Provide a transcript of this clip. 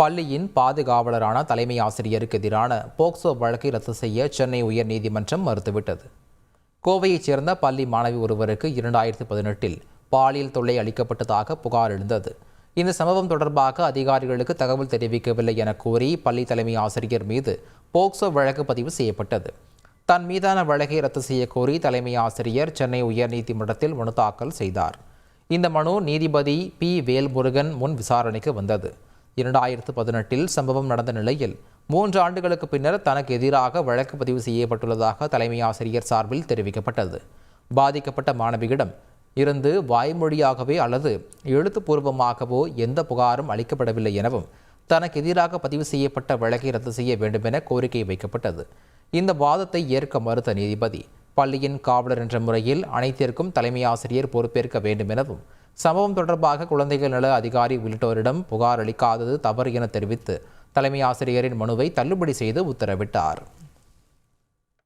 பள்ளியின் பாதுகாவலரான தலைமை ஆசிரியருக்கு எதிரான போக்சோ வழக்கை ரத்து செய்ய சென்னை உயர்நீதிமன்றம் மறுத்துவிட்டது. கோவையைச் சேர்ந்த பள்ளி மாணவி ஒருவருக்கு 2018 பாலியல் தொல்லை அளிக்கப்பட்டதாக புகார் எழுந்தது. இந்த சம்பவம் தொடர்பாக அதிகாரிகளுக்கு தகவல் தெரிவிக்கவில்லை என கூறி பள்ளி தலைமை ஆசிரியர் மீது போக்சோ வழக்கு பதிவு செய்யப்பட்டது. தன் மீதான வழக்கை ரத்து செய்ய கோரி தலைமை ஆசிரியர் சென்னை உயர்நீதிமன்றத்தில் மனு தாக்கல் செய்தார். இந்த மனு நீதிபதி பி. வேல்முருகன் முன் விசாரணைக்கு வந்தது. 2018 சம்பவம் நடந்த நிலையில் 3 ஆண்டுகளுக்கு பின்னர் தனக்கு எதிராக வழக்கு பதிவு செய்யப்பட்டுள்ளதாக தலைமை ஆசிரியர் சார்பில் தெரிவிக்கப்பட்டது. பாதிக்கப்பட்ட மாணவியிடம் இருந்து வாய்மொழியாகவே அல்லது எழுத்துப்பூர்வமாகவோ எந்த புகாரும் அளிக்கப்படவில்லை எனவும் தனக்கு எதிராக பதிவு செய்யப்பட்ட வழக்கை ரத்து செய்ய வேண்டும் என கோரிக்கை வைக்கப்பட்டது. இந்த வாதத்தை ஏற்க மறுத்த நீதிபதி பள்ளியின் காவலர் என்ற முறையில் அனைத்திற்கும் தலைமை ஆசிரியர் பொறுப்பேற்க வேண்டும் எனவும் சம்பவம் தொடர்பாக குழந்தைகள் நல அதிகாரி உள்ளிட்டோரிடம் புகார் அளிக்காதது தவறு என தெரிவித்து தலைமை ஆசிரியரின் மனுவை தள்ளுபடி செய்து உத்தரவிட்டார்.